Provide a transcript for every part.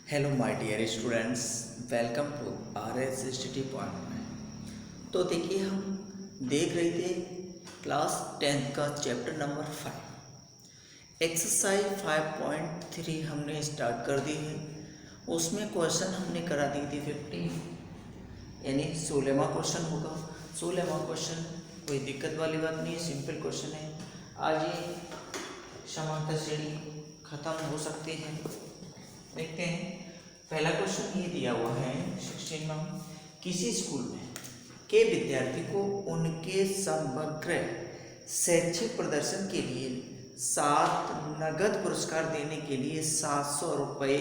Hello my dear students, welcome to RSSTT point. तो देखिए, हम देख रहे थे क्लास 10 का चैप्टर नंबर 5 एक्सरसाइज 5.3 हमने स्टार्ट कर दी है। उसमें क्वेश्चन हमने करा दी थी 15, यानी 16वां क्वेश्चन होगा। 16वां क्वेश्चन कोई दिक्कत वाली बात नहीं है, सिंपल क्वेश्चन है। आज ये समांतर श्रेणी खत्म हो सकती है। देखते हैं, पहला क्वेश्चन ये दिया हुआ है 16 में। किसी स्कूल में के विद्यार्थी को उनके समग्र शैक्षिक प्रदर्शन के लिए 7 नगद पुरस्कार देने के लिए 700 रुपये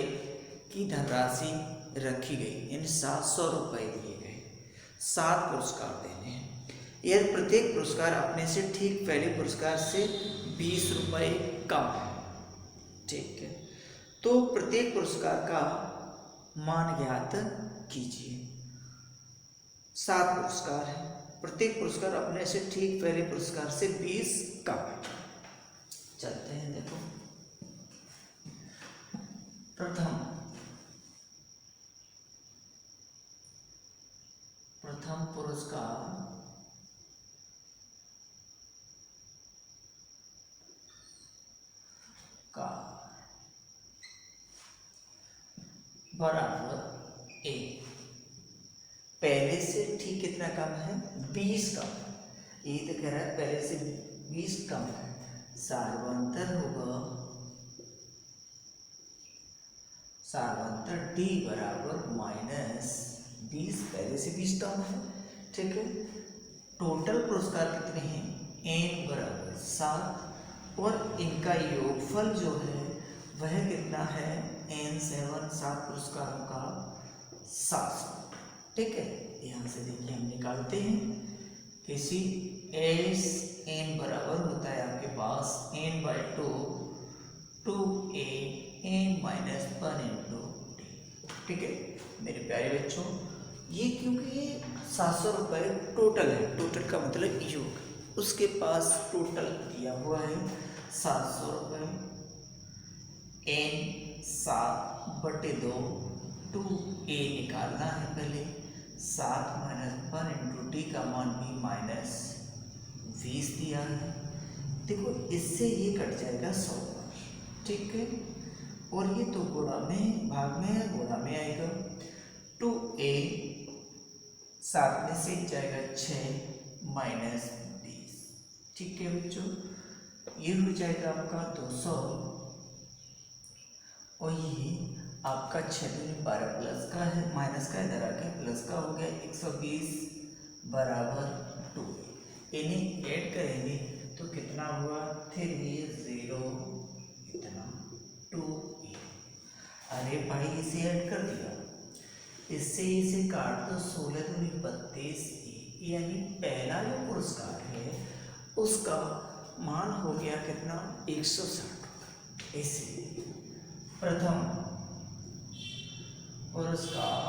की धनराशि रखी गई, यानी 700 रुपये दिए गए। 7 पुरस्कार देने हैं। यदि प्रत्येक पुरस्कार अपने से ठीक पहले पुरस्कार से 20 रुपये कम है, ठीक है, तो प्रत्येक पुरस्कार का मान ज्ञात कीजिए। 7 पुरस्कार है, प्रत्येक पुरस्कार अपने से ठीक पहले पुरस्कार से 20 कम है। चलते हैं, देखो प्रथम पुरस्कार का बराबर ए, पहले से ठीक कितना कम है? 20 कम है। ये तो कह रहा है पहले से 20 कम है। सार्वंतर होगा, सार्वंतर डी बराबर -20, पहले से 20 कम है, ठीक है। टोटल पुरस्कार कितने हैं? n बराबर 7, और इनका योगफल जो है वह कितना है? n7, 7 पुरस्कारों का 700, ठीक है। यहाँ से देखिए, हम निकालते हैं। किसी एस n बराबर होता है आपके पास n/2 2a n-1 into d, ठीक है मेरे प्यारे बच्चों। ये क्योंकि ये 700 रुपये टोटल है, टोटल का मतलब योग, उसके पास टोटल दिया हुआ है 700 रुपये। n 7/2 2a निकालना है पहले। 7-1 इंटू डी का मान भी -20 दिया है। देखो, इससे ये कट जाएगा 100, ठीक है। और ये तो गुणा में, भाग में है, गुणा में आएगा। 2a 7 में से जाएगा 6 -20, ठीक है बच्चों। ये हो जाएगा आपका 200, और ये आपका 6×12 प्लस का है, माइनस का इधर आके प्लस का हो गया। 120 बराबर 2। इन्हें ऐड करेंगे तो कितना हुआ? 3 इतना 2a। अरे भाई, इसे ऐड कर दिया, इससे इसे काट दो। 16×32, यानी पहला जो पुरस्कार है उसका मान हो गया कितना? 160 रुपये। इसलिए प्रथम पुरस्कार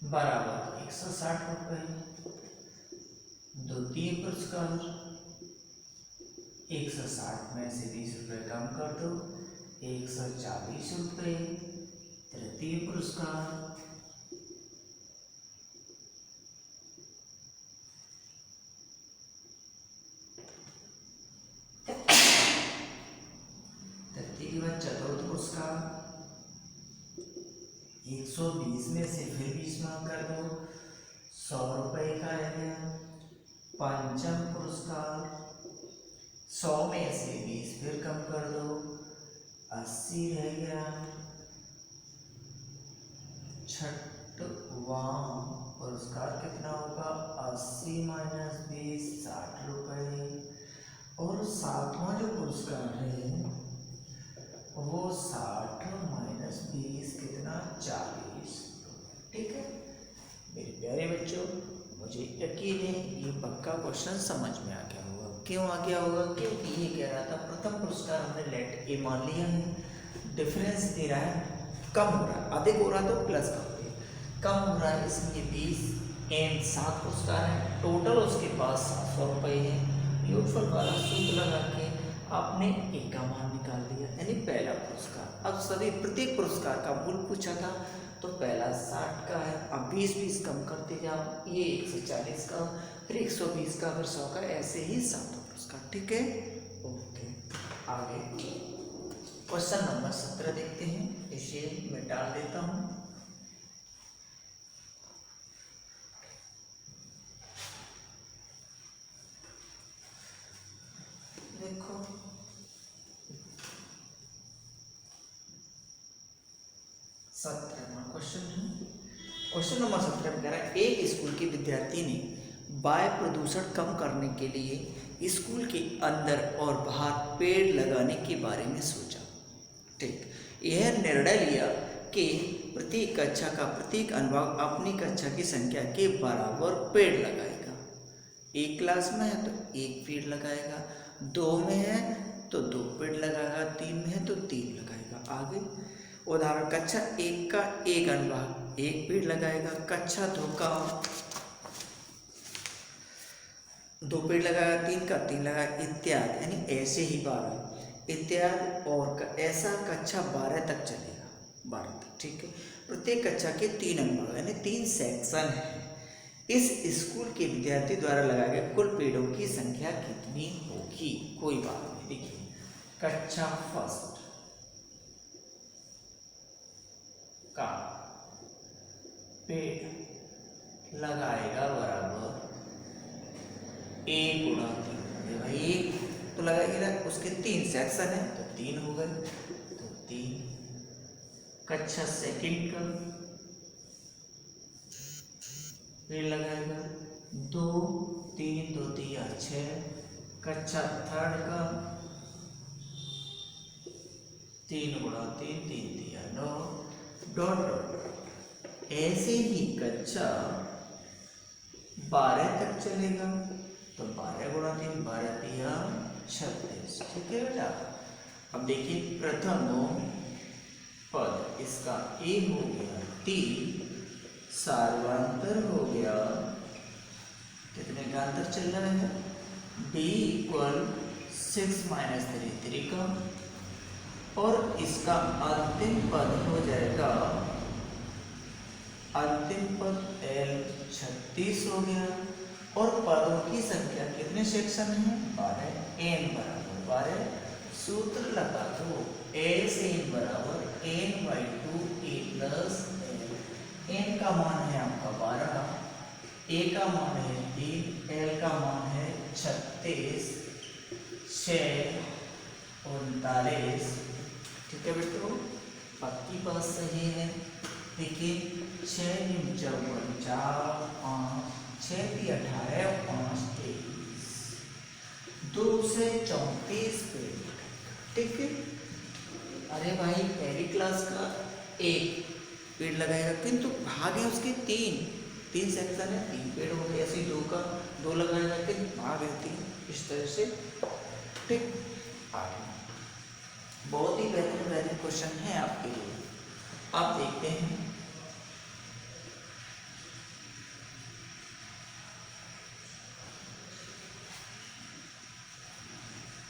बराबर 160 रुपये। द्वितीय पुरस्कार 160 में से 20 रुपये कम कर दो, 140 रुपये। तृतीय पुरस्कार चतुर्थ पुरस्कार 120 में से फिर 20 माफ कर दो, 100 रुपये का रह गया। पंचम पुरस्कार 100 में से 20 फिर कम कर दो, 80 रह गया। छठवां पुरस्कार कितना होगा? 80 - 20 60 रुपये। और सातवां जो पुरस्कार है वो 60 - 20 कितना? 40, ठीक है मेरे प्यारे बच्चों। मुझे यकीन है ये पक्का क्वेश्चन समझ में आ गया होगा। क्यों आ गया होगा? क्योंकि ये कह रहा था प्रथम पुरस्कार हमने लेट ए मान लिया है, डिफरेंस दे रहा है, कम हो रहा है, अधिक हो रहा तो प्लस का हो गया, कम हो रहा है, इसलिए 20 n 7 पुरस्कार है, टोटल उसके पास 700 रुपये है। योगफल वाला सूत्र लगा के आपने ए का मान निकाल लिया यानी पहला पुरस्कार। अब सभी प्रत्येक पुरस्कार का मूल पूछा था, तो पहला 60 का है। अब 20-20 कम करते जाओ, ये 140 का, फिर 120 का, फिर 100 का, ऐसे ही 7 पुरस्कार। ठीक है, ओके। आगे क्वेश्चन नंबर 17 देखते हैं। इसे मैं डाल देता हूँ। देखो 17वां क्वेश्चन है। क्वेश्चन नंबर 17 में कह रहा है एक स्कूल के विद्यार्थी ने वायु प्रदूषण कम करने के लिए स्कूल के अंदर और बाहर पेड़ लगाने के बारे में सोचा। ठीक, यह निर्णय लिया कि प्रत्येक कक्षा का प्रत्येक अनुभाग अपनी कक्षा की संख्या के बराबर पेड़ लगाएगा। एक क्लास में है तो एक पेड़ लगाएगा, 2 में है तो 2 पेड़ लगाएगा, 3 में है तो 3 लगाएगा। आगे उदाहरण, कक्षा 1 का एक अनुभाग 1 पेड़ लगाएगा, कक्षा 2 का 2 पेड़ लगाएगा, 3 का 3 लगाएगा, इत्यादि। यानी ऐसे ही 12 इत्यादि, और ऐसा कक्षा 12 तक चलेगा, 12 तक। ठीक है, प्रत्येक कक्षा के 3 अनुभाग यानी 3 सेक्शन है। इस स्कूल के विद्यार्थी द्वारा लगाए गए कुल पेड़ों की संख्या कितनी होगी? कोई बात नहीं। देखिए, कक्षा फर्स्ट का पेड़ लगाएगा बराबर 1 गुणा 3। भाई 1 तो लगाएगा, उसके 3 सेक्शन है तो 3 हो गए, तो 3। कक्षा सेकंड का पेड़ लगाएगा 2, 3, 2 3 6। कक्षा थर्ड का 3 गुणा 3, 3 3 9, डॉट डॉट। ऐसे ही कक्षा 12 तक चलेगा, तो 12 गुणा 3, 12 3 36। ठीक है बेटा। अब देखिए, प्रथम पद इसका ए हो गया 3, सार्वांतर हो गया, कितने का अंतर चल रहा है? b = 6 - 3 3 का, और इसका अंतिम पद हो जाएगा, अंतिम पद l 36 हो गया, और पदों की संख्या कितने सेक्शन है? 12, n बराबर 12। सूत्र लगा दो, a से n बराबर n/2 a + l। n का मान है आपका 12, a का मान है 3, l का मान है 36, 6 39। ठीक है बेटो, पक्की बात सही है। देखिए, 6 × 4 5, 6 × 18 5 23, 2 से 34 पेड़। ठीक है। अरे भाई, पहली क्लास का 1 पेड़ लगाएगा, किंतु भाग है उसके 3 सेक्शन है, 3 पेड़ हो गए। ऐसे 2 का 2 लगाएगा, किंतु भाग है 3। इस तरह से। ठीक, आगे बहुत ही बेहतरीन क्वेश्चन है आपके लिए। आप देखते हैं,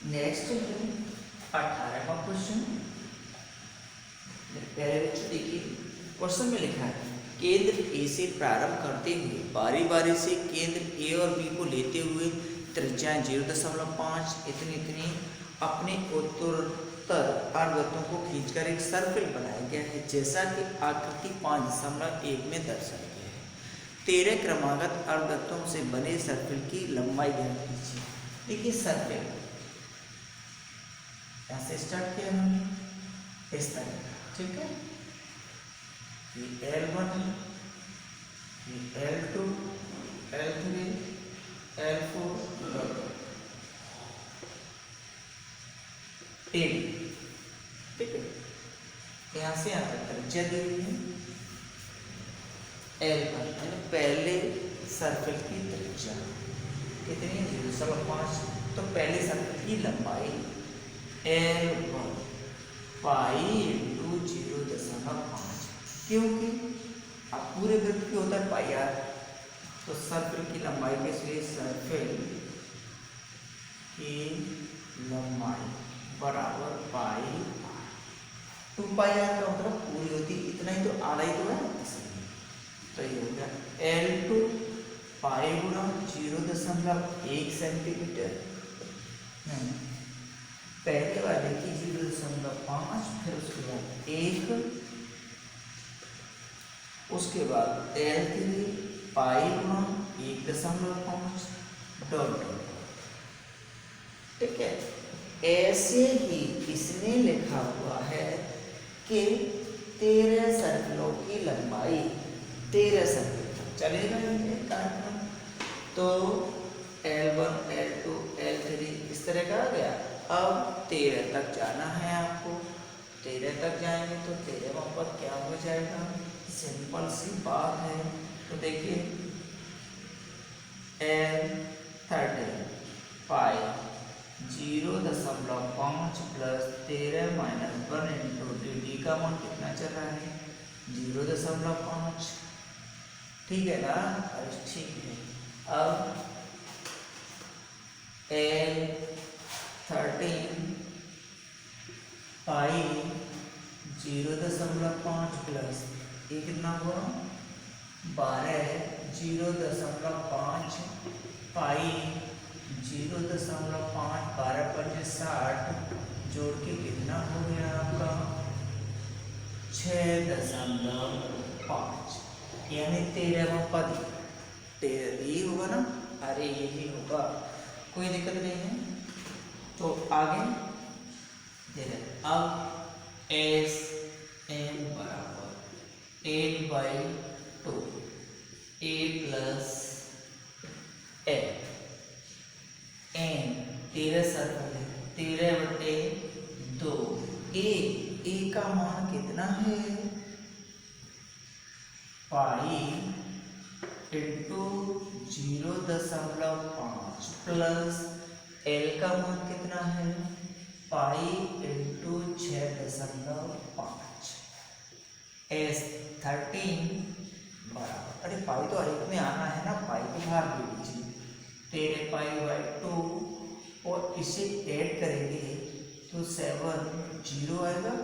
नेक्स्ट है 18वां क्वेश्चन। पहले बच्चों देखिए, क्वेश्चन में लिखा है केंद्र ए से प्रारंभ करते हुए बारी बारी से केंद्र ए और बी को लेते हुए त्रिज्या 0.5 इतनी अपने उत्तरोत्तर अर्धवृत्तों को खींचकर एक सर्कल बनाया गया है, जैसा कि आकृति 5.1 में दर्शाया गया है। 13 क्रमागत अर्धवृत्तों से बने सर्कल की लंबाई ज्ञात कीजिए। देखिए, सर्कल ऐसे स्टार्ट किया हमने इस तरह का। ठीक है, ये L1 है, ये L2, L3, L4, ठीक है। यहाँ से यहाँ तक त्रिज्या दी हुई है L1, यानी पहले सर्कल की त्रिज्या कितनी है? 0.5। तो पहले सर्कल की लंबाई L1 पाई × 0.5, क्योंकि अब पूरे वृत्त की होता है पाई r, तो सर्कल की लंबाई के लिए सर्कल की लंबाई बराबर पाई। 2πr का मतलब पूरी होती इतना ही, तो आधा ही तो है, तो ये हो गया L2 पाई गुणा 0.1 सेंटीमीटर, पहले वाले की 0.5, फिर उसके बाद 1, उसके बाद L3 पाई गुणा 1.5 डॉट डॉट। ठीक है, ऐसे ही इसने लिखा हुआ है कि 13 सर्कलों की लंबाई 13 सर्कल चलेगा ये कार्यक्रम। तो L1 L2 L3 इस तरह का आ गया। अब 13 तक जाना है आपको, 13 तक जाएंगे तो 13वां पद क्या हो जाएगा, सिंपल सी बात है। तो देखिए L13 पाई 0.5 प्लस 13 माइनस 1 इंटू डी का मान कितना चल रहा है, 0.5। ठीक है ना, ठीक है। अब L13 पाई 0.5 प्लस ये कितना हुआ 12, 0.5 पाई 0.5 12 × 60 जोड़ के कितना हो गया आपका 6.5, यानी 13वां पद 13 ही होगा ना, अरे यही होगा, कोई दिक्कत नहीं है। तो आगे अब एस एन बराबर L/2 A plus N, 13 circle है, 13/2, ए का मान कितना है पाई इंटू 0.5 प्लस एल का मान कितना है पाई इंटू 6.5। S13 बराबर, अरे पाई तो एक में आना है ना, पाई को बाहर ले लीजिए, 13π/2 और इसे ऐड करेंगे तो 7 0 आएगा।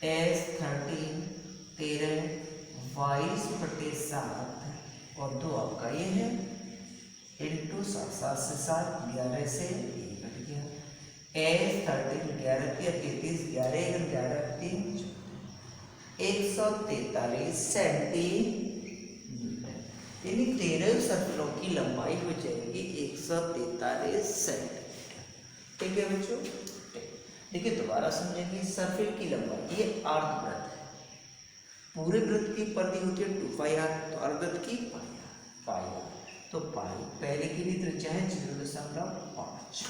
S13 13 22/7 और 2 आपका ये है इंटू 7 से 7 11 से 1 कट गया। S13 11 या 33 11 11 3 143 सेंटीमीटर, यानी 13 सर्कलों की लंबाई हो जाएगी 143 सेंटीमीटर। ठीक है बच्चों, देखिए दोबारा समझेंगे। सर्कल की लंबाई ये अर्धवृत्त है, पूरे वृत्त की परिधि होती है 2πr, तो अर्धवृत्त की पाई, तो पाई पहले के लिए त्रिज्या है 0.5।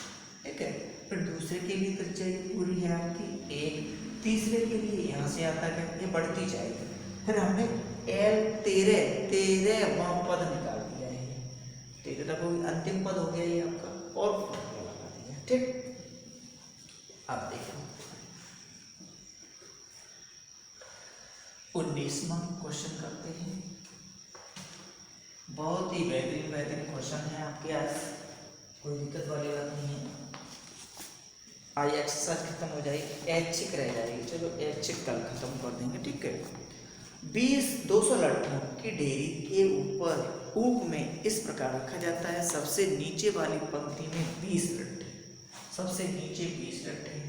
ठीक है, फिर दूसरे के लिए त्रिज्या पूरी है आपकी 1, तीसरे के लिए यहाँ से आता है ये बढ़ती जाएगी। फिर हमने L13वां पद निकाल दिया है, 13 तक अंतिम पद हो गया ये आपका, और फॉर्मूला लगा दिया। ठीक, अब देखो 19वां क्वेश्चन करते हैं। बहुत ही बेहतरीन क्वेश्चन है आपके आज, कोई दिक्कत वाली बात नहीं है। आज एक्सरसाइज खत्म हो जाएगी, ऐच्छिक रह जाएगी, चलो ऐच्छिक कल खत्म कर देंगे। ठीक है, 200 लट्ठों की ढेरी के ऊपर ऊप में इस प्रकार रखा जाता है। सबसे नीचे वाली पंक्ति में 20 लट्ठे, सबसे नीचे 20 लट्ठे,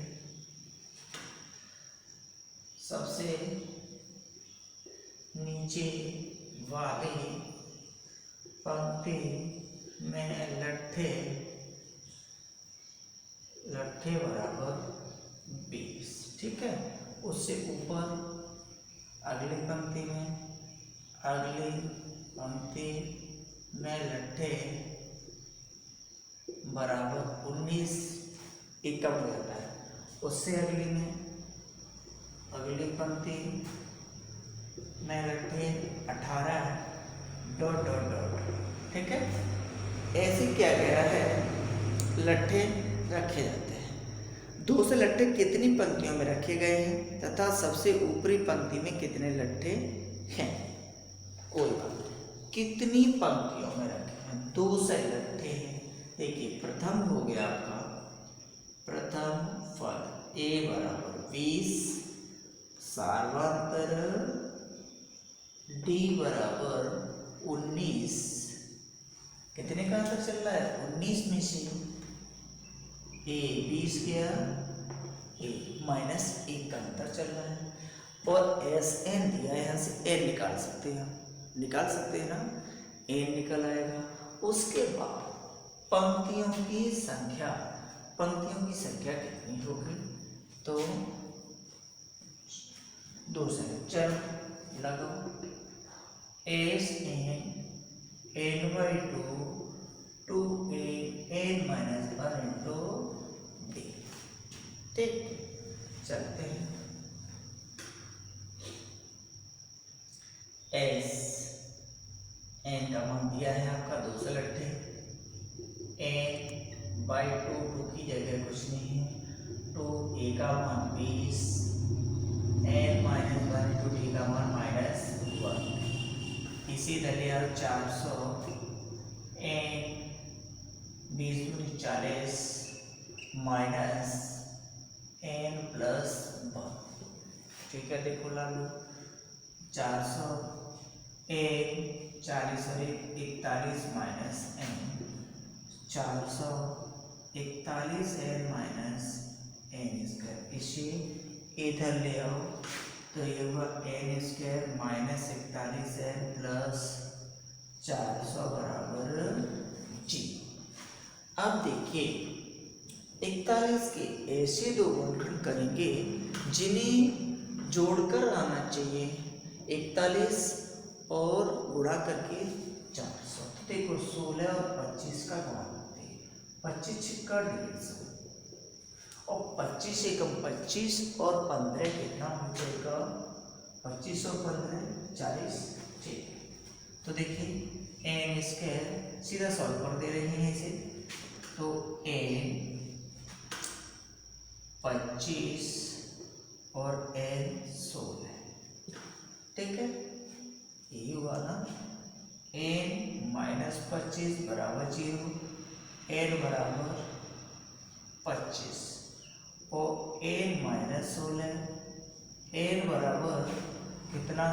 सबसे नीचे वाली पंक्ति में लट्ठे बराबर 20। ठीक है, उससे ऊपर अगली पंक्ति में लट्ठे बराबर 19, एक कम हो जाता है। उससे अगली पंक्ति में लट्ठे 18 डॉट डॉट डॉट। ठीक है, ऐसे क्या कह रहा है, लट्ठे रखे जाते हैं। 200 लट्ठे कितनी पंक्तियों में रखे गए हैं तथा सबसे ऊपरी पंक्ति में कितने लट्ठे हैं। कोई बात नहीं, कितनी पंक्तियों में रखे हैं, 200 लट्ठे हैं, देखिए प्रथम हो गया आपका प्रथम पद a बराबर 20, सार्वंतर d बराबर 19। कितने का अंतर चल रहा है? 19 में से a 20 गया, a माइनस 1 का अंतर चल रहा है। और एस एन दिया, यहाँ से एन निकाल सकते हैं, निकाल सकते हैं ना, एन निकल आएगा। उसके बाद पंक्तियों की संख्या, पंक्तियों की संख्या कितनी होगी? तो 2 से चल लगाओ, S n by 2 a n minus 1 into d. ठीक, चलते हैं। एस एन का मान दिया है आपका 2 से लट्ठे, एन बाई 2 की जगह कुछ नहीं है, 2 ए का मान 20, एन माइनस 1 इंटू डी का मान -1। इसी तरह 400, एन 20 दूनी 40 माइनस एन प्लस 1। ठीक है, देखो लागू 400 एन 40 और 41 minus n, 441 n minus n square. इसे इधर ले आओ तो ये हुआ n square minus 41 n plus 400 बराबर जी। अब देखिए 41 के ऐसे दो गुणनखंड करेंगे जिन्हें जोड़कर आना चाहिए, 41 और गुणा करके 400। तो देखो 16 और 25 का गुणा करते हैं, 25 छिक्का 150 और 25 एकम 25 और 15 कितना हो जाएगा? 25 और 15 40। ठीक, तो देखिए एन स्क्वायर सीधा सॉल्व कर दे रहे हैं इसे, तो एन 25 और एन 16। ठीक है, यही हुआ ना, एन माइनस 25 बराबर 0, एन बराबर 25 और एन माइनस 16, एन बराबर कितना?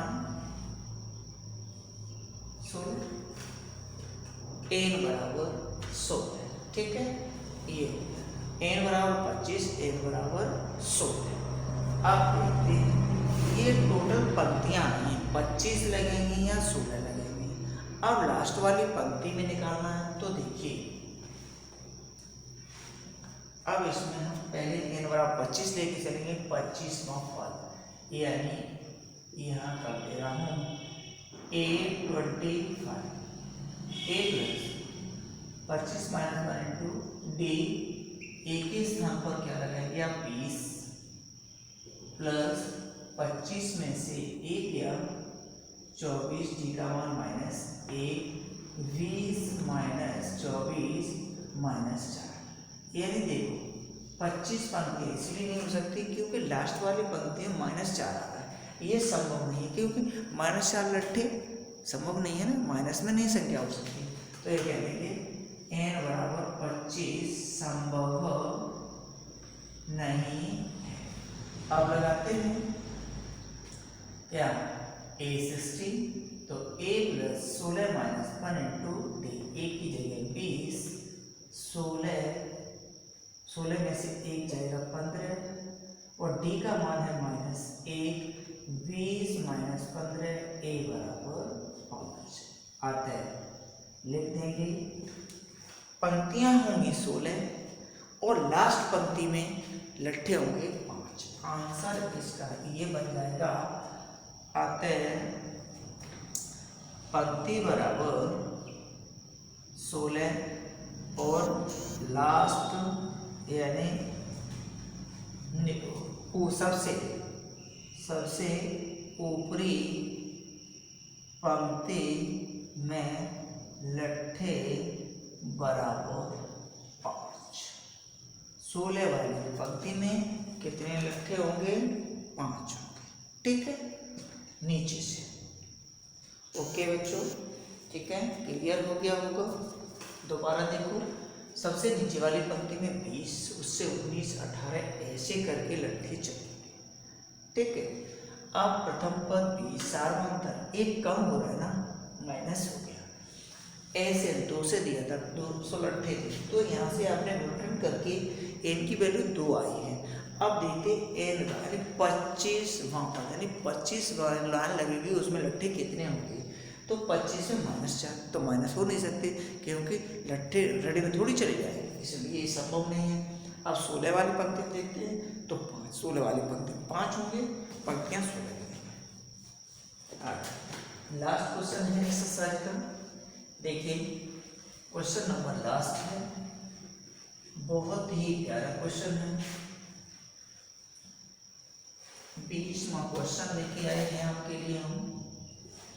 16, एन बराबर 16। ठीक है, ये हो गया एन बराबर 25, एन बराबर 16। अब देखते हैं ये टोटल पंक्तियां आई हैं, 25 लगेंगी या 16 लगेंगी। अब लास्ट वाली पंक्ति में निकालना है, तो देखिए अब इसमें हम पहले एन बराबर 25 लेके चलेंगे, 25वां पद, यानी यहाँ कर दे रहा हूँ A25, A plus 25 minus 1 into D, A के स्थान पर क्या लगाएंगे आप? 20 प्लस 25 में से 1 या 24, डी का मान -1, 20 माइनस 24 माइनस 4। यानी देखो 25 पंक्ति इसलिए नहीं हो सकती क्योंकि लास्ट वाली पंक्ति में -4 आ रहा है, ये संभव नहीं है क्योंकि -4 लट्ठे संभव नहीं है ना, माइनस में नहीं संख्या हो सकती। तो ये कह देंगे n बराबर 25 संभव नहीं है। अब लगाते हैं क्या? A60, तो a plus 16 minus 1 into D, A की जगह 20, 16 में से 1 जाएगा 15 और d का मान है -1, 20 माइनस 15, a बराबर 5 आता है। लिख देंगे पंक्तियां होंगी 16 और लास्ट पंक्ति में लट्ठे होंगे 5। आंसर इसका ये बन जाएगा, आते हैं पंक्ति बराबर 16 और लास्ट यानी सबसे ऊपरी पंक्ति में लट्ठे बराबर 5। 16 वाली पंक्ति में कितने लट्ठे होंगे? 5 होंगे। ठीक है, नीचे से। ओके बच्चों, ठीक है, क्लियर हो गया होगा। दोबारा देखो सबसे नीचे वाली पंक्ति में 20, उससे 19, 18 ऐसे करके लट्ठे चलेंगे। ठीक है, अब प्रथम पद 20 सार्वंतर, एक कम हो रहा है ना, माइनस हो गया। ऐसे 2 से दिया था, 200 लट्ठे थे, तो यहाँ से आपने नोट करके एन की वैल्यू 2 आई है। अब देखते एन का यानी 25 वहाँ पर, यानी 25 लाइन लगेगी, उसमें लट्ठे कितने होंगे, तो 25 में -4, तो माइनस हो नहीं सकते क्योंकि लट्ठे रेडी में थोड़ी चले जाएंगे, इसलिए ये संभव नहीं है। अब 16 वाली पंक्ति देखते हैं, तो 16 वाली पंक्ति 5 होंगे, पंक्तियाँ 16 लगेंगी। लास्ट क्वेश्चन है एक्सरसाइज का, देखिए क्वेश्चन नंबर लास्ट है, बहुत ही प्यारा क्वेश्चन है, 20वां क्वेश्चन लेके आए हैं आपके लिए हम।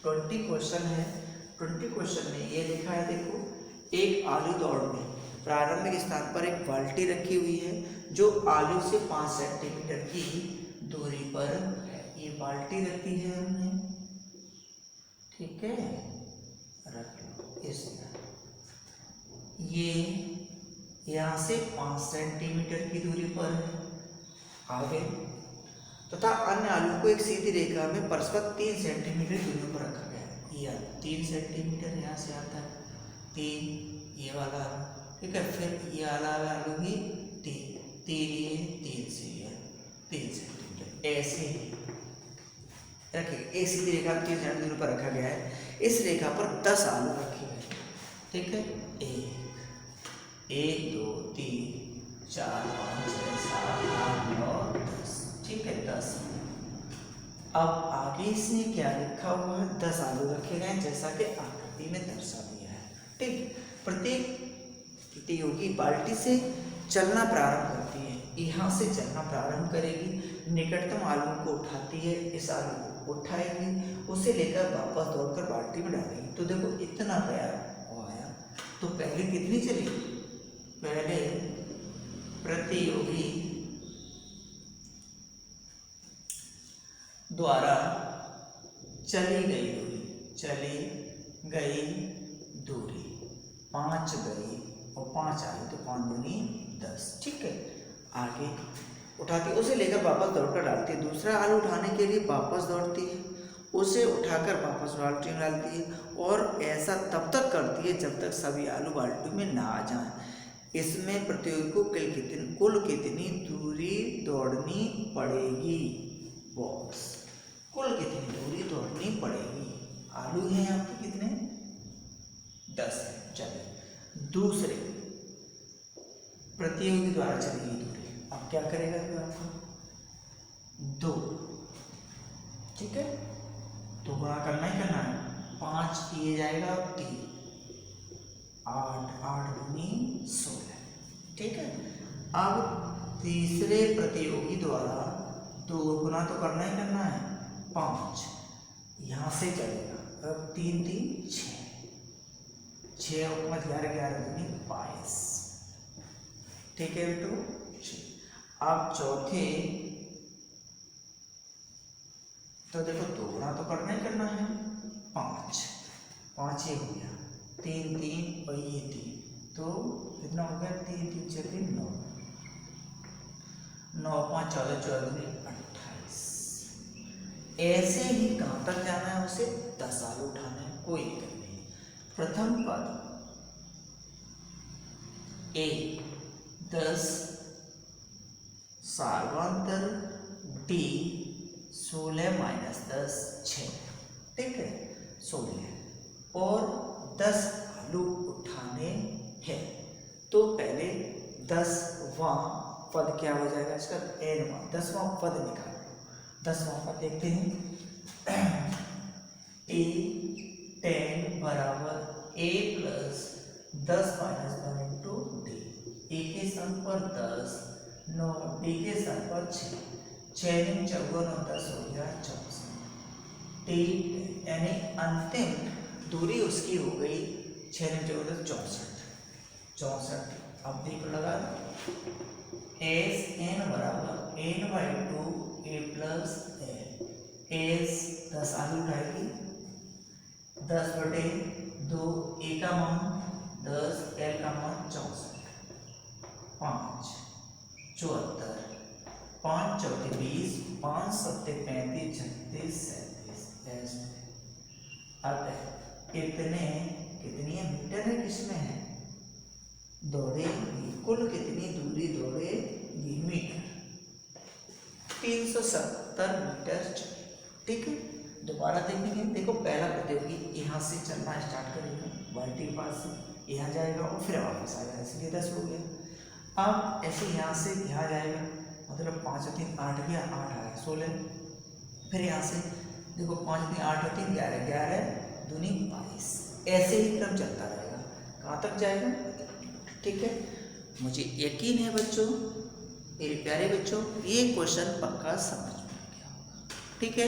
20 क्वेश्चन है, 20 क्वेश्चन में ये लिखा है, देखो एक आलू दौड़ में प्रारंभिक स्थान पर एक बाल्टी रखी हुई है जो आलू से 5 सेंटीमीटर की दूरी पर है। ये बाल्टी रखी है हमने, ठीक है, रख लो इस तरह। ये यहाँ से 5 सेंटीमीटर की दूरी पर है। आगे तथा अन्य आलू को एक सीधी रेखा में परस्पर 3 सेंटीमीटर दूरी पर रखा गया है। यह 3 सेंटीमीटर यहाँ से आता है, 3 ये वाला, ठीक है, फिर ये वाला आलू भी 3 ये 3 से ये 3 सेंटीमीटर ऐसे ही रखिए। एक सीधी रेखा में 3 सेंटीमीटर दूरी पर रखा गया है। इस रेखा पर 10 आलू रखे गए, ठीक है, 1 2 3 4 5 6 7 8 9 10, ठीक है, 10। अब आगे इसने क्या लिखा हुआ है, 10 आलू रखे गए जैसा कि आकृति में दर्शा दिया है। ठीक, प्रत्येक प्रतियोगी बाल्टी से चलना प्रारंभ करती है, यहाँ से चलना प्रारंभ करेगी, निकटतम आलू को उठाती है, इस आलू को उठाएगी, उसे लेकर वापस दौड़कर बाल्टी में डालेगी। तो देखो इतना गया वो आया, तो पहले कितनी चली, पहले प्रतियोगी द्वारा चली गई दूरी 5 गई और 5 आई, तो 5 दूनी 10, ठीक है। आगे उठाती, उसे लेकर वापस दौड़कर डालती है। दूसरा आलू उठाने के लिए वापस दौड़ती है, उसे उठाकर वापस बाल्टी में डालती है, और ऐसा तब तक करती है जब तक सभी आलू बाल्टी में ना आ जाएं। इसमें प्रतियोगी को कुल कितनी दूरी दौड़नी पड़ेगी, बॉस, कुल कितनी दूरी दौड़नी पड़ेगी। आलू हैं यहाँ पे कितने, 10 है। चलिए दूसरे प्रतियोगी द्वारा चली गई दूरी, अब क्या करेगा फिर आपको, 2, ठीक है, तो गुणा करना ही करना है, 5 ये जाएगा 3, 8 8 दूनी 16, ठीक है। अब तीसरे प्रतियोगी द्वारा 2 गुना तो करना ही करना है, 5 यहाँ से चलेगा, अब 3 3 6 6 और 5 11 11 दूनी 22, ठीक है बेटो। अब चौथे, तो देखो 2 गुना तो करना ही करना है, 5 5 ये हो गया, 3 3 और ये 3, तो कितना हो गया, 3 3 6 3 9 9 5 14 14 28। ऐसे ही कहाँ तक जाना है, उसे 10 आलू उठाना है, कोई दिक्कत नहीं। प्रथम पद ए 10 सार्वंतर डी 16 - 10 6, ठीक है, 16 और 10 आलू उठाने हैं। तो पहले 10वां पद क्या हो जाएगा इसका, n वां 10वां पद निकालो। 10वां पद देखते हैं, a 10 बराबर a plus 10 - 1 into D, A के स्थान पर 10, 9 डी के स्थान पर 6, 6 × 4 और 10 हो गया 64, डी यानी अंतिम दूरी उसकी हो गई 6 × 4 64। अब देखो लगा, एस एन बराबर n/2 a plus L, S 10 आलू उठाएगी, 10/2, ए का मान 10, एल का मान 64, 5 74, 5 चौके 20, 5 सत्ते 35, 36 37। अतः कितनी मीटर है, किसमें है, दौड़ेगी, कुल कितनी दूरी दौड़ेगी, मीटर, 370 मीटर चले। ठीक है, दोबारा देखेंगे। देखो पहला प्रतियोगी यहाँ से चलना स्टार्ट करेगा, बाल्टी के पास से यहाँ जाएगा और फिर वापस आ जाएगा, इसलिए 10 हो गया। अब ऐसे यहाँ से यहाँ जाएगा, मतलब 5 और 3 8 गया, 8 आया 16। फिर यहाँ से देखो 5 3 8 और 3 11, 11 दूनी 22, ऐसे ही क्रम चलता रहेगा, कहाँ तक जाएगा। ठीक है, मुझे यकीन है बच्चों, मेरे प्यारे बच्चों, ये क्वेश्चन पक्का समझ में आ गया होगा। ठीक है,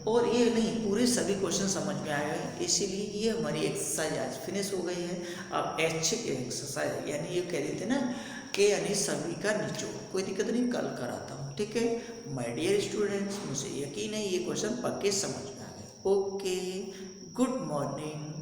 और ये नहीं, पूरे सभी क्वेश्चन समझ में आए हैं, इसीलिए ये हमारी एक्सरसाइज आज फिनिश हो गई है। अब ऐच्छिक एक्सरसाइज यानी ये कह रहे थे ना कि यानी सभी का निचोड़, कोई दिक्कत नहीं, कल कराता हूँ। ठीक है माय डियर स्टूडेंट्स, मुझे यकीन है ये क्वेश्चन पक्के समझ में आ गए। Okay, good morning.